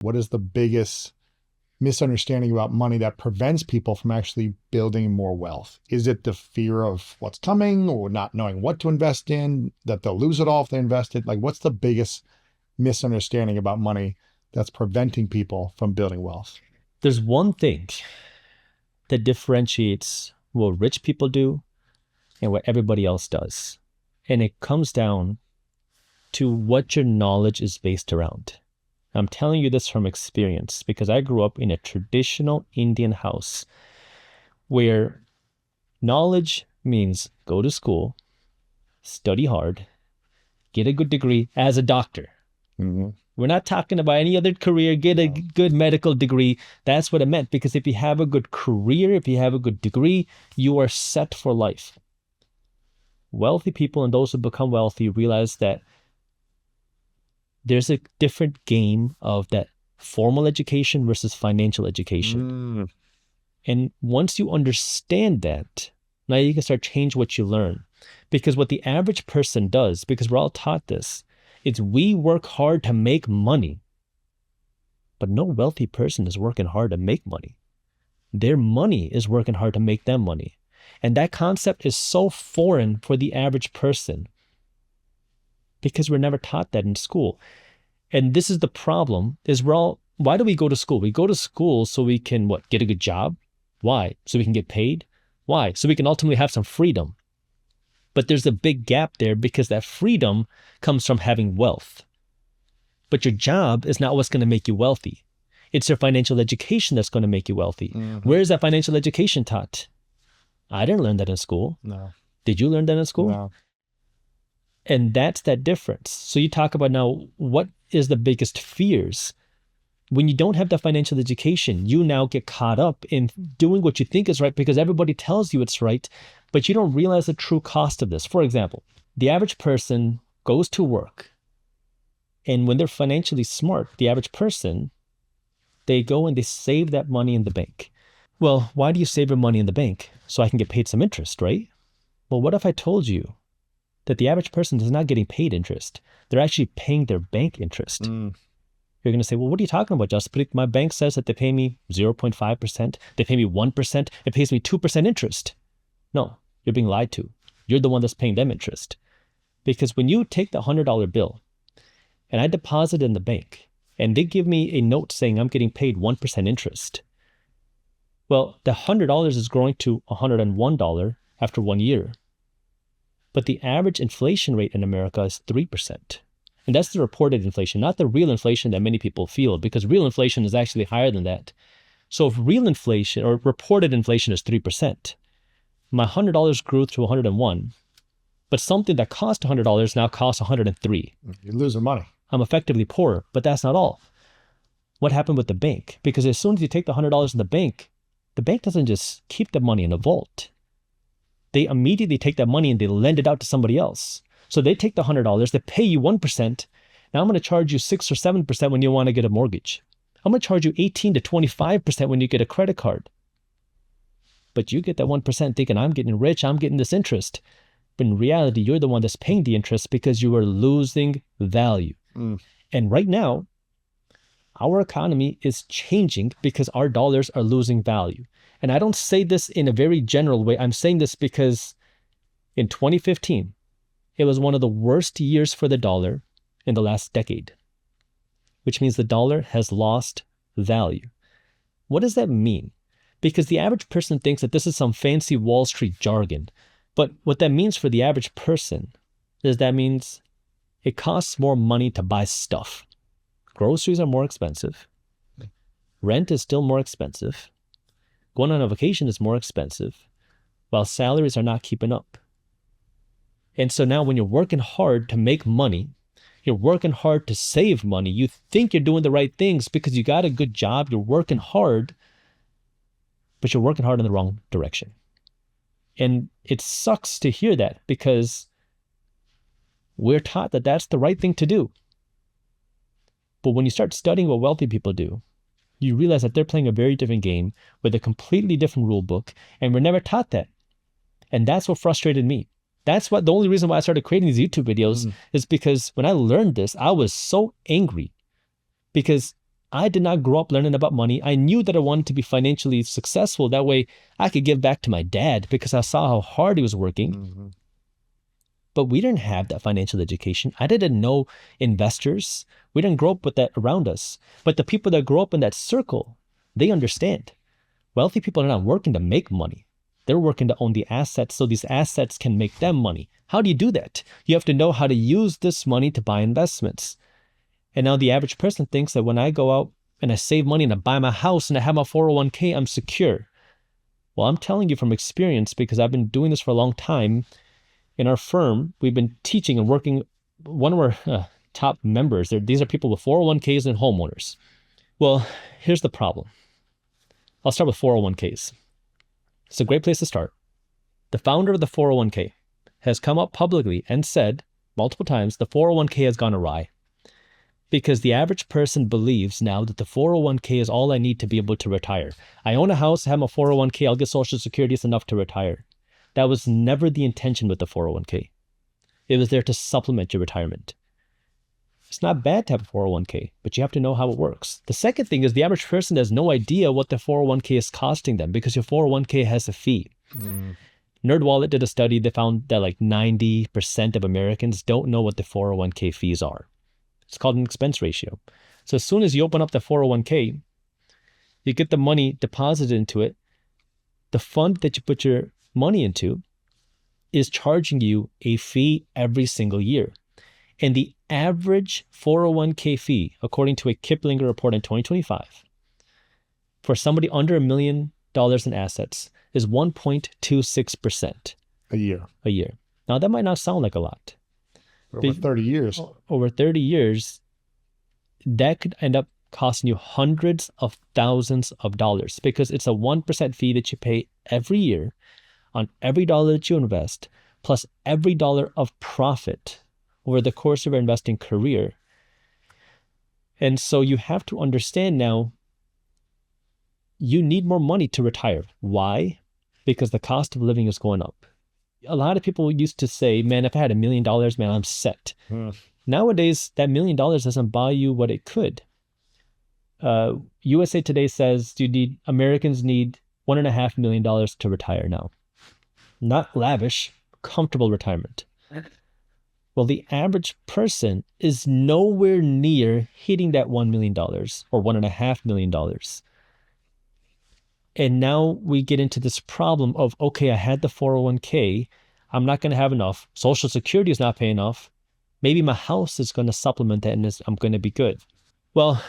What is the biggest misunderstanding about money that prevents people from actually building more wealth? Is it the fear of what's coming or not knowing what to invest in, that they'll lose it all if they invest it? Like, what's the biggest misunderstanding about money that's preventing people from building wealth? There's one thing that differentiates what rich people do and what everybody else does. And it comes down to what your knowledge is based around. I'm telling you this from experience because I grew up in a traditional Indian house where knowledge means go to school, study hard, get a good degree as a doctor. Mm-hmm. We're not talking about any other career, get a good medical degree. That's what it meant, because if you have a good career, if you have a good degree, you are set for life. Wealthy people and those who become wealthy realize that there's a different game of that formal education versus financial education. And once you understand that, now you can start change what you learn. Because what the average person does, because we're all taught this, it's we work hard to make money. But no wealthy person is working hard to make money. Their money is working hard to make them money. And that concept is so foreign for the average person because we're never taught that in school. And this is the problem, is why do we go to school? We go to school so we can, get a good job? Why? So we can get paid? Why? So we can ultimately have some freedom. But there's a big gap there because that freedom comes from having wealth. But your job is not what's going to make you wealthy. It's your financial education that's going to make you wealthy. Mm-hmm. Where is that financial education taught? I didn't learn that in school. No. Did you learn that in school? No. And that's that difference. So you talk about now, what is the biggest fears? When you don't have the financial education, you now get caught up in doing what you think is right because everybody tells you it's right, but you don't realize the true cost of this. For example, the average person goes to work, and when they're financially smart, the average person, they go and they save that money in the bank. Well, why do you save your money in the bank? So I can get paid some interest, right? Well, what if I told you that the average person is not getting paid interest? They're actually paying their bank interest. You're going to say, well, what are you talking about, Justin? My bank says that they pay me 0.5%. They pay me 1%. It pays me 2% interest. No, you're being lied to. You're the one that's paying them interest. Because when you take the $100 bill and I deposit it in the bank and they give me a note saying I'm getting paid 1% interest, well, the $100 is growing to $101 after 1 year. But the average inflation rate in America is 3%. And that's the reported inflation, not the real inflation that many people feel, because real inflation is actually higher than that. So if real inflation or reported inflation is 3%, my $100 grew to 101, but something that cost $100 now costs 103. You're losing money. I'm effectively poor, but that's not all. What happened with the bank? Because as soon as you take the $100 in the bank doesn't just keep the money in a vault. They immediately take that money and they lend it out to somebody else. So they take the $100, they pay you 1%. Now I'm going to charge you 6 or 7% when you want to get a mortgage. I'm going to charge you 18 to 25% when you get a credit card. But you get that 1% thinking, I'm getting rich, I'm getting this interest. But in reality, you're the one that's paying the interest because you are losing value. And right now, our economy is changing because our dollars are losing value. And I don't say this in a very general way. I'm saying this because in 2015, it was one of the worst years for the dollar in the last decade, which means the dollar has lost value. What does that mean? Because the average person thinks that this is some fancy Wall Street jargon. But what that means for the average person is that means it costs more money to buy stuff. Groceries are more expensive. Rent is still more expensive. Going on a vacation is more expensive, while salaries are not keeping up. And so now when you're working hard to make money, you're working hard to save money, you think you're doing the right things because you got a good job, you're working hard, but you're working hard in the wrong direction. And it sucks to hear that because we're taught that that's the right thing to do. But when you start studying what wealthy people do, you realize that they're playing a very different game with a completely different rule book, and we're never taught that. And that's what frustrated me. That's what the only reason why I started creating these YouTube videos is because when I learned this, I was so angry because I did not grow up learning about money. I knew that I wanted to be financially successful. That way I could give back to my dad because I saw how hard he was working. Mm-hmm. But we didn't have that financial education. I didn't know investors. We didn't grow up with that around us. But the people that grow up in that circle, they understand. Wealthy people are not working to make money. They're working to own the assets so these assets can make them money. How do you do that? You have to know how to use this money to buy investments. And now the average person thinks that when I go out and I save money and I buy my house and I have my 401k, I'm secure. Well, I'm telling you from experience, because I've been doing this for a long time. In our firm, we've been teaching and working. One of our top members, these are people with 401ks and homeowners. Well, here's the problem. I'll start with 401ks. It's a great place to start. The founder of the 401k has come up publicly and said multiple times the 401k has gone awry because the average person believes now that the 401k is all I need to be able to retire. I own a house, I have a 401k, I'll get Social Security, it's enough to retire. That was never the intention with the 401k. It was there to supplement your retirement. It's not bad to have a 401k, but you have to know how it works. The second thing is the average person has no idea what the 401k is costing them because your 401k has a fee. NerdWallet did a study. They found that like 90% of Americans don't know what the 401k fees are. It's called an expense ratio. So as soon as you open up the 401k, you get the money deposited into it. The fund that you put your money into is charging you a fee every single year. And the average 401k fee, according to a Kiplinger report in 2025, for somebody under $1 million in assets is 1.26% A year. a year. Now, that might not sound like a lot. Over 30 years. Over 30 years, that could end up costing you hundreds of thousands of dollars because it's a 1% fee that you pay every year on every dollar that you invest, plus every dollar of profit over the course of your investing career. And so you have to understand now, you need more money to retire. Why? Because the cost of living is going up. A lot of people used to say, man, if I had $1 million, man, I'm set. Nowadays, that $1 million doesn't buy you what it could. USA Today says Americans need $1.5 million to retire now. Not lavish, comfortable retirement. Well, the average person is nowhere near hitting that $1 million or $1.5 million. And now we get into this problem of, okay, I had the 401k. I'm not going to have enough. Social Security is not paying enough. Maybe my house is going to supplement that and I'm going to be good. Well,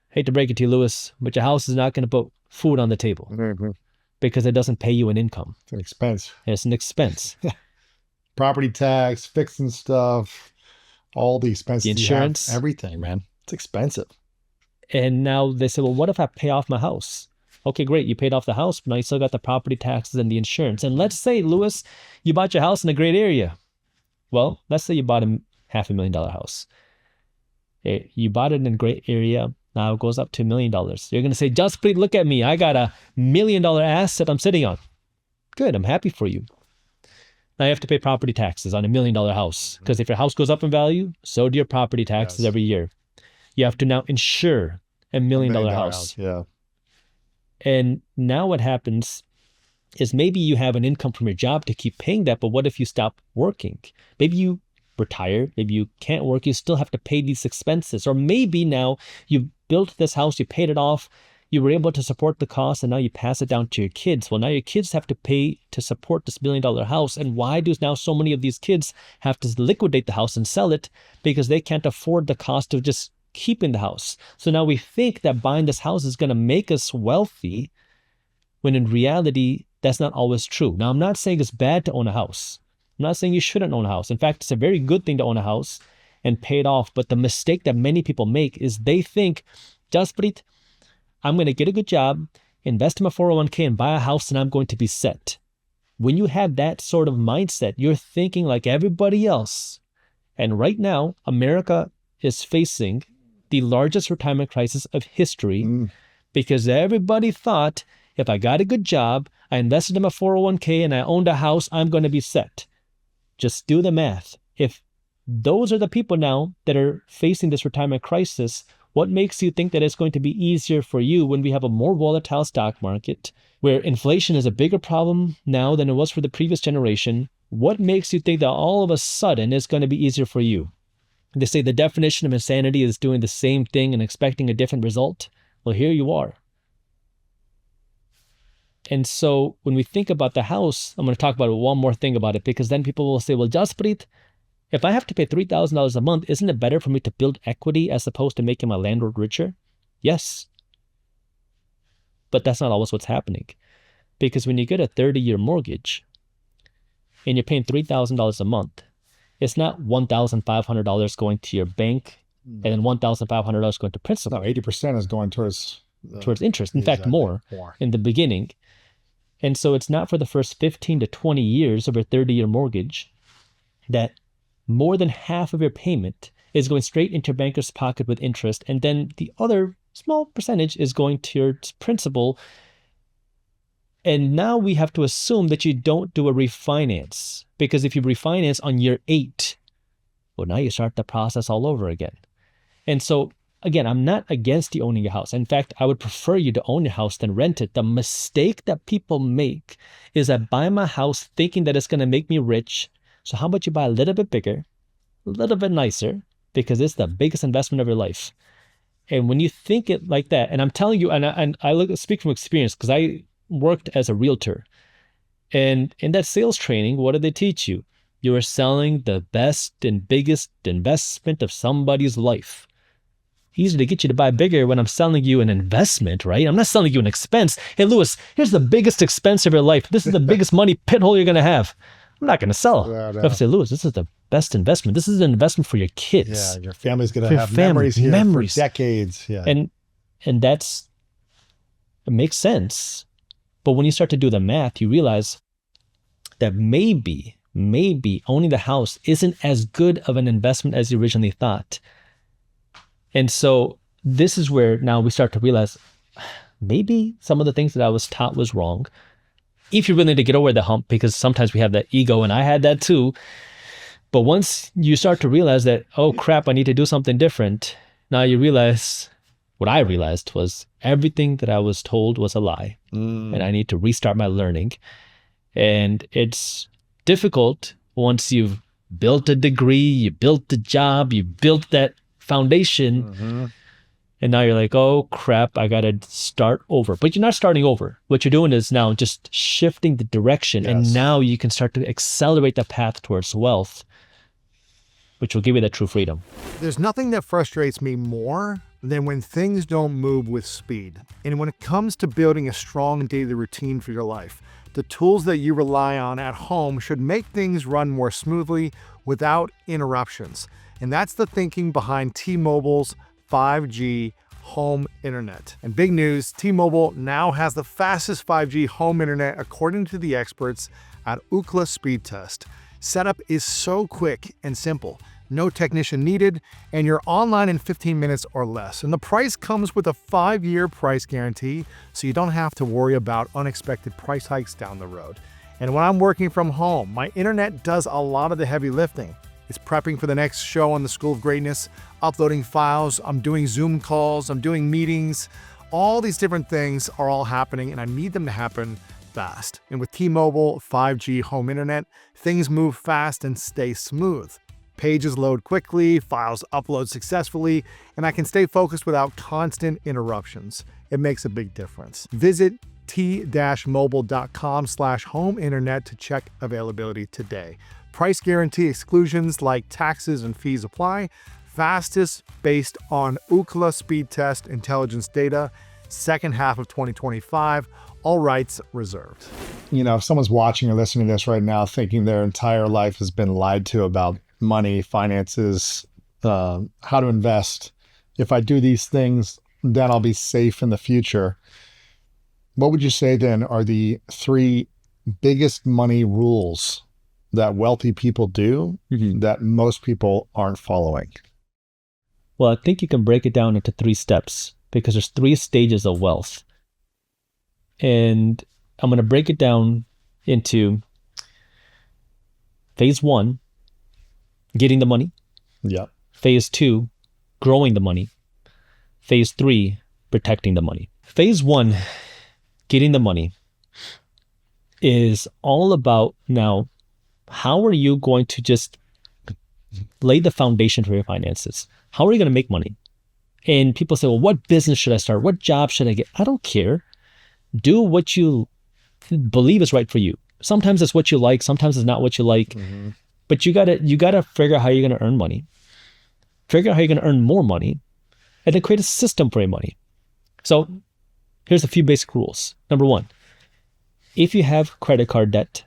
hate to break it to you, Lewis, but your house is not going to put food on the table because it doesn't pay you an income. It's an expense. It's an expense. Property tax, fixing stuff, all the expenses. The insurance. Everything, man. It's expensive. And now they say, well, what if I pay off my house? Okay, great. You paid off the house, but now you still got the property taxes and the insurance. And let's say, Lewis, you bought your house in a great area. Well, let's say you bought a $500,000 house. You bought it in a great area. Now it goes up to $1 million. You're going to say, Jaspreet, look at me. I got a $1 million asset I'm sitting on. Good. I'm happy for you. Now you have to pay property taxes on $1 million house because if your house goes up in value, so do your property taxes every year. You have to now insure $1 million house. Yeah. And now what happens is maybe you have an income from your job to keep paying that, but what if you stop working? Maybe you retire, maybe you can't work, you still have to pay these expenses. Or maybe now you built this house, you paid it off, you were able to support the cost, and now you pass it down to your kids. Well, now your kids have to pay to support this $1 million house. And why do now so many of these kids have to liquidate the house and sell it? Because they can't afford the cost of just keeping the house. So now we think that buying this house is going to make us wealthy, when in reality, that's not always true. Now, I'm not saying it's bad to own a house. I'm not saying you shouldn't own a house. In fact, it's a very good thing to own a house and pay it off. But the mistake that many people make is they think, Jaspreet, I'm going to get a good job, invest in my 401k and buy a house and I'm going to be set. When you have that sort of mindset, you're thinking like everybody else. And right now, America is facing the largest retirement crisis of history because everybody thought if I got a good job, I invested in my 401k and I owned a house, I'm going to be set. Just do the math. If those are the people now that are facing this retirement crisis, What makes you think that it's going to be easier for you when we have a more volatile stock market, where inflation is a bigger problem now than it was for the previous generation? What makes you think that all of a sudden it's going to be easier for you? They say the definition of insanity is doing the same thing and expecting a different result. Well, here you are. And so when we think about the house, I'm going to talk about one more thing about it, because then people will say, well, Jaspreet, if I have to pay $3,000 a month, isn't it better for me to build equity as opposed to making my landlord richer? Yes. But that's not always what's happening. Because when you get a 30-year mortgage and you're paying $3,000 a month, it's not $1,500 going to your bank and then $1,500 going to principal. No, 80% is going towards interest. In fact, more in the beginning. And so it's not for the first 15 to 20 years of a 30-year mortgage that more than half of your payment is going straight into your banker's pocket with interest, and then the other small percentage is going to your principal. And now we have to assume that you don't do a refinance, because if you refinance on year 8, well, now you start the process all over again. And so, again, I'm not against you owning a house. In fact, I would prefer you to own your house than rent it. The mistake that people make is I buy my house thinking that it's going to make me rich. So how about you buy a little bit bigger, a little bit nicer, because it's the biggest investment of your life. And when you think it like that, and I'm telling you, and I speak from experience, because I worked as a realtor. And in that sales training, what did they teach you? You are selling the best and biggest investment of somebody's life. Easy to get you to buy bigger when I'm selling you an investment, right? I'm not selling you an expense. Hey, Louis, here's the biggest expense of your life. This is the biggest money pit hole you're going to have. I'm not going to sell. No. If I say, Louis, this is the best investment. This is an investment for your kids. Yeah, your family's going to have memories here for decades. Yeah. And it makes sense. But when you start to do the math, you realize that maybe owning the house isn't as good of an investment as you originally thought. And so this is where now we start to realize maybe some of the things that I was taught was wrong. If you're willing to get over the hump, because sometimes we have that ego, and I had that too. But once you start to realize that, oh crap, I need to do something different, now you realize, what I realized was everything that I was told was a lie. And I need to restart my learning. And it's difficult once you've built a degree, you built the job, you built that foundation. And now you're like, oh crap, I got to start over. But you're not starting over. What you're doing is now just shifting the direction. Yes. And now you can start to accelerate the path towards wealth, which will give you that true freedom. There's nothing that frustrates me more than when things don't move with speed. And when it comes to building a strong daily routine for your life, the tools that you rely on at home should make things run more smoothly without interruptions. And that's the thinking behind T-Mobile's 5G home internet. And big news, T-Mobile now has the fastest 5G home internet according to the experts at Ookla Speed Test. Setup is so quick and simple. No technician needed, and you're online in 15 minutes or less. And the price comes with a 5-year price guarantee, so you don't have to worry about unexpected price hikes down the road. And when I'm working from home, my internet does a lot of the heavy lifting. It's prepping for the next show on the School of Greatness, uploading files, I'm doing Zoom calls, I'm doing meetings. All these different things are all happening, and I need them to happen fast. And with T-Mobile 5G home internet, things move fast and stay smooth. Pages load quickly, files upload successfully, and I can stay focused without constant interruptions. It makes a big difference. Visit t-mobile.com/home internet to check availability today. Price guarantee exclusions like taxes and fees apply. Fastest based on Ookla Speed Test intelligence data. Second half of 2025. All rights reserved. You know, if someone's watching or listening to this right now thinking their entire life has been lied to about money, finances, how to invest, if I do these things, then I'll be safe in the future. What would you say then are the 3 biggest money rules that wealthy people do that most people aren't following? Well, I think you can break it down into 3 steps, because there's 3 stages of wealth. And I'm going to break it down into phase 1, getting the money. Yeah. Phase 2, growing the money. Phase 3, protecting the money. Phase 1, getting the money, is all about now, how are you going to just lay the foundation for your finances? How are you going to make money? And people say, well, what business should I start? What job should I get? I don't care. Do what you believe is right for you. Sometimes it's what you like. Sometimes it's not what you like. Mm-hmm. But you gotta figure out how you're going to earn money. Figure out how you're going to earn more money. And then create a system for your money. So here's a few basic rules. Number 1, if you have credit card debt,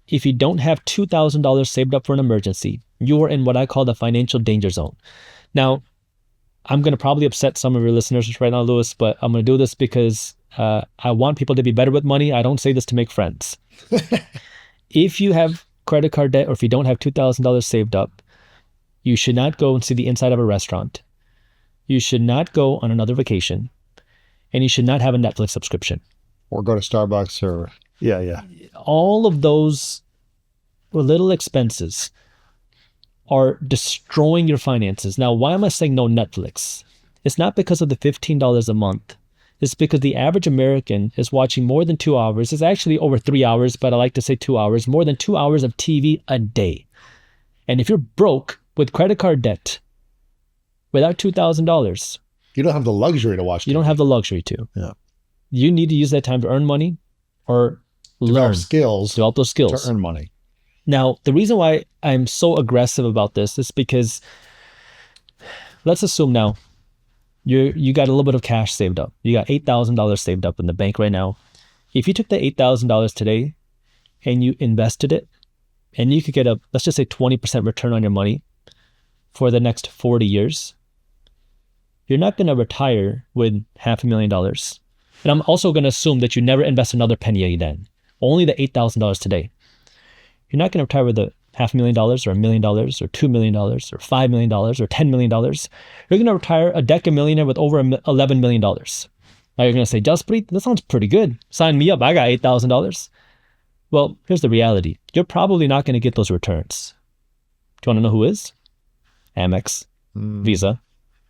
if you don't have $2,000 saved up for an emergency, you are in what I call the financial danger zone. Now, I'm going to probably upset some of your listeners right now, Louis, but I'm going to do this because I want people to be better with money. I don't say this to make friends. If you have credit card debt, or if you don't have $2,000 saved up, you should not go and see the inside of a restaurant. You should not go on another vacation. And you should not have a Netflix subscription. Or go to Starbucks or, yeah. All of those little expenses are destroying your finances. Now, why am I saying no Netflix? It's not because of the $15 a month. It's because the average American is watching more than 2 hours. It's actually over 3 hours, but I like to say 2 hours, more than 2 hours of TV a day. And if you're broke with credit card debt, without $2,000, you don't have the luxury to watch TV. You don't have the luxury to. Yeah. You need to use that time to earn money or learn. Develop those skills. To earn money. Now, the reason why I'm so aggressive about this is because, let's assume now you got a little bit of cash saved up. You got $8,000 saved up in the bank right now. If you took the $8,000 today and you invested it, and you could get let's just say 20% return on your money for the next 40 years, you're not going to retire with $500,000. And I'm also going to assume that you never invest another penny again. Only the $8,000 today. You're not going to retire with the $500,000 or $1 million or $2 million or $5 million or $10 million. You're going to retire a decade millionaire with over $11 million. Now you're going to say, Jaspreet, that sounds pretty good. Sign me up. I got $8,000. Well, here's the reality. You're probably not going to get those returns. Do you want to know who is? Amex, Visa,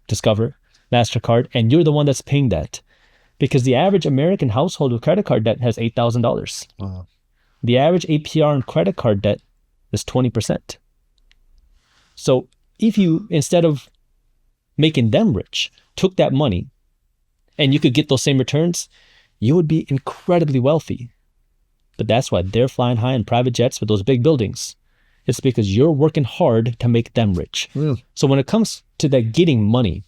Discover, MasterCard, and you're the one that's paying that. Because the average American household with credit card debt has $8,000. Wow. The average APR on credit card debt is 20%. So if you, instead of making them rich, took that money and you could get those same returns, you would be incredibly wealthy. But that's why they're flying high in private jets with those big buildings. It's because you're working hard to make them rich. So when it comes to that getting money,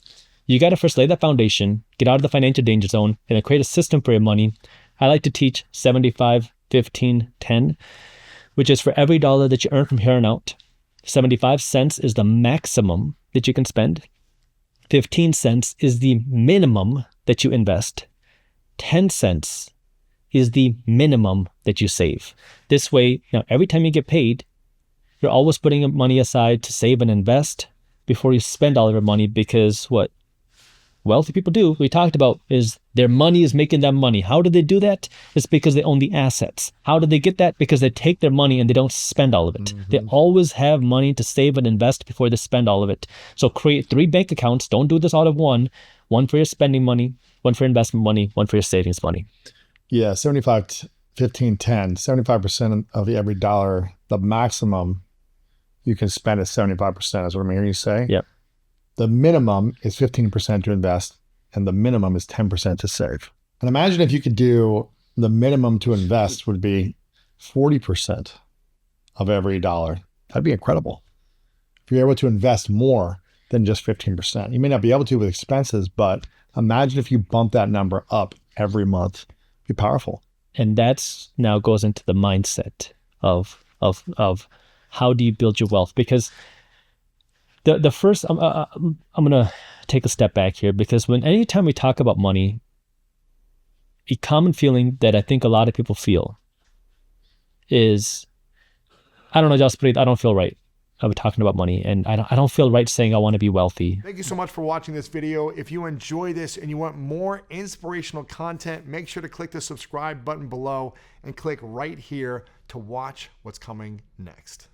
you got to first lay that foundation, get out of the financial danger zone, and then create a system for your money. I like to teach 75, 15, 10, which is for every dollar that you earn from here on out, 75 cents is the maximum that you can spend. 15 cents is the minimum that you invest. 10 cents is the minimum that you save. This way, now every time you get paid, you're always putting money aside to save and invest before you spend all of your money, because what wealthy people do, we talked about, is their money is making them money. How do they do that? It's because they own the assets. How do they get that? Because they take their money and they don't spend all of it. They always have money to save and invest before they spend all of it. So create 3 bank accounts. Don't do this out of one for your spending money, one for investment money, one for your savings money. Yeah, 75, 15, 10, 75% of every dollar, the maximum you can spend is 75%, is what I'm hearing you say. Yep. The minimum is 15% to invest, and the minimum is 10% to save. And imagine if you could do the minimum to invest would be 40% of every dollar. That'd be incredible. If you're able to invest more than just 15%. You may not be able to with expenses, but imagine if you bump that number up every month. It'd be powerful. And that's now goes into the mindset of how do you build your wealth? Because the first, I'm going to take a step back here, because anytime we talk about money, a common feeling that I think a lot of people feel is, I don't know, Jaspreet, I don't feel right about talking about money, and I don't feel right saying I want to be wealthy. Thank you so much for watching this video. If you enjoy this and you want more inspirational content, make sure to click the subscribe button below and click right here to watch what's coming next.